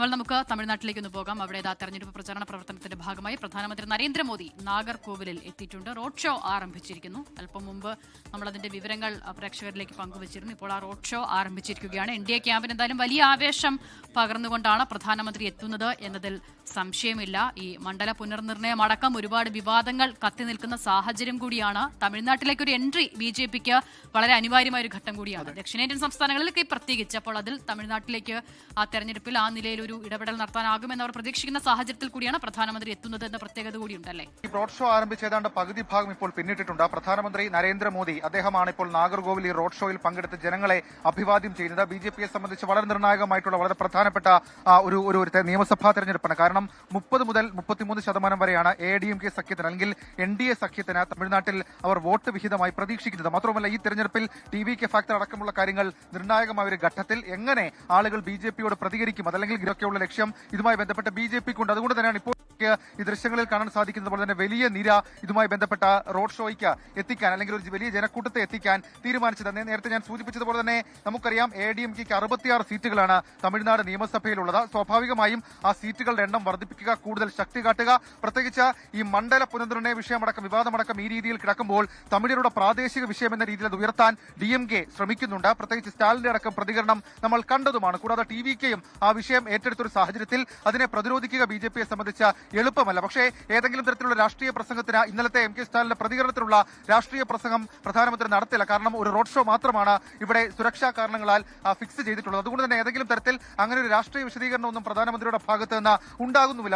അവൾ നമുക്ക് തമിഴ്നാട്ടിലേക്ക് ഒന്ന് പോകാം. അവിടെ തെരഞ്ഞെടുപ്പ് പ്രചാരണ പ്രവർത്തനത്തിന്റെ ഭാഗമായി പ്രധാനമന്ത്രി നരേന്ദ്രമോദി നാഗർകോവിലിൽ എത്തിയിട്ടുണ്ട്. റോഡ് ഷോ ആരംഭിച്ചിരിക്കുന്നു. അല്പം മുമ്പ് നമ്മൾ അതിന്റെ വിവരങ്ങൾ പ്രേക്ഷകരിലേക്ക് പങ്കുവച്ചിരുന്നു. ഇപ്പോൾ ആ റോഡ് ഷോ ആരംഭിച്ചിരിക്കുകയാണ്. എൻ ഡി എ ക്യാമ്പിന് എന്തായാലും വലിയ ആവേശം പകർന്നുകൊണ്ടാണ് പ്രധാനമന്ത്രി എത്തുന്നത് എന്നതിൽ സംശയമില്ല. ഈ മണ്ഡല പുനർനിർണയം അടക്കം ഒരുപാട് വിവാദങ്ങൾ കത്തി നിൽക്കുന്ന സാഹചര്യം കൂടിയാണ്. തമിഴ്നാട്ടിലേക്ക് ഒരു എൻട്രി BJPക്ക് വളരെ അനിവാര്യമായ ഒരു ഘട്ടം കൂടിയാണ്. ദക്ഷിണേന്ത്യൻ സംസ്ഥാനങ്ങളിലൊക്കെ പ്രത്യേകിച്ച്. അപ്പോൾ അതിൽ തമിഴ്നാട്ടിലേക്ക് ആ തെരഞ്ഞെടുപ്പിൽ ആ നിലയിൽ ഒരു ഇടപെടൽ നടത്താനാകുമെന്ന് അവർ പ്രതീക്ഷിക്കുന്ന സാഹചര്യത്തിൽ കൂടിയാണ് പ്രധാനമന്ത്രി എത്തുന്നത് എന്ന പ്രത്യേകത കൂടിയുണ്ടല്ലേ. ഈ റോഡ് ഷോ ആരംഭിച്ച ഏതാണ്ട് പകുതി ഭാഗം ഇപ്പോൾ പിന്നിട്ടിട്ടുണ്ട്. പ്രധാനമന്ത്രി നരേന്ദ്രമോദി അദ്ദേഹമാണ് ഇപ്പോൾ നാഗർകോവിൽ ഈ റോഡ് ഷോയിൽ പങ്കെടുത്ത് ജനങ്ങളെ അഭിവാദ്യം ചെയ്യുന്നത്. BJPയെ സംബന്ധിച്ച് വളരെ നിർണായകമായിട്ടുള്ള വളരെ പ്രധാനപ്പെട്ട ഒരു നിയമസഭാ തെരഞ്ഞെടുപ്പാണ്. കാരണം 30 മുതൽ 33% വരെയാണ് ADMK സഖ്യത്തിന് അല്ലെങ്കിൽ NDA സഖ്യത്തിന് തമിഴ്നാട്ടിൽ അവർ വോട്ട് വിഹിതമായി പ്രതീക്ഷിക്കുന്നത്. മാത്രമല്ല ഈ തെരഞ്ഞെടുപ്പിൽ TVK ഫാക്ടർ അടക്കമുള്ള കാര്യങ്ങൾ നിർണായകമായ ഒരു ഘട്ടത്തിൽ എങ്ങനെ ആളുകൾ BJPയോട് പ്രതികരിക്കും, അതല്ലെങ്കിൽ ഇതൊക്കെയുള്ള ലക്ഷ്യം ഇതുമായി ബന്ധപ്പെട്ട BJPക്കുണ്ട്. അതുകൊണ്ട് തന്നെയാണ് ഇപ്പോൾ ഈ ദൃശ്യങ്ങളിൽ കാണാൻ സാധിക്കുന്നത് പോലെ തന്നെ വലിയ നിര ഇതുമായി ബന്ധപ്പെട്ട റോഡ് ഷോയ്ക്ക് എത്തിക്കാൻ അല്ലെങ്കിൽ ഒരു വലിയ ജനക്കൂട്ടത്തെ എത്തിക്കാൻ തീരുമാനിച്ചത്. നേരത്തെ ഞാൻ സൂചിപ്പിച്ചതുപോലെ തന്നെ നമുക്കറിയാം ADMKക്ക് 66 സീറ്റുകളാണ് തമിഴ്നാട് നിയമസഭയിലുള്ളത്. സ്വാഭാവികമായും ആ സീറ്റുകളുടെ എണ്ണം വർദ്ധിപ്പിക്കുക, കൂടുതൽ ശക്തി കാട്ടുക, പ്രത്യേകിച്ച് ഈ മണ്ഡല പുനർനിർണയ വിഷയമടക്കം വിവാദമടക്കം ഈ രീതിയിൽ കിടക്കുമ്പോൾ തമിഴരുടെ പ്രാദേശിക വിഷയം എന്ന രീതിയിൽ അത് ഉയർത്താൻ DMK ശ്രമിക്കുന്നുണ്ട്. പ്രത്യേകിച്ച് സ്റ്റാലിന്റെ അടക്കം പ്രതികരണം നമ്മൾ കണ്ടതുമാണ്. കൂടാതെ TVKയും ആ വിഷയം ഏറ്റെടുത്തൊരു സാഹചര്യത്തിൽ അതിനെ പ്രതിരോധിക്കുക BJPയെ സംബന്ധിച്ച് എളുപ്പമല്ല. പക്ഷേ ഏതെങ്കിലും തരത്തിലുള്ള രാഷ്ട്രീയ പ്രസംഗത്തിന് ഇന്നലത്തെ MK സ്റ്റാലിന്റെ പ്രതികരണത്തിലുള്ള രാഷ്ട്രീയ പ്രസംഗം പ്രധാനമന്ത്രി നടത്തില്ല. കാരണം ഒരു റോഡ് ഷോ മാത്രമാണ് ഇവിടെ സുരക്ഷാ കാരണങ്ങളാൽ ഫിക്സ് ചെയ്തിട്ടുള്ളത്. അതുകൊണ്ട് തന്നെ ഏതെങ്കിലും തരത്തിൽ അങ്ങനെ ഒരു രാഷ്ട്രീയ വിശദീകരണമൊന്നും പ്രധാനമന്ത്രിയുടെ ഭാഗത്ത് നിന്ന് ഉണ്ടാകുന്നുമില്ല.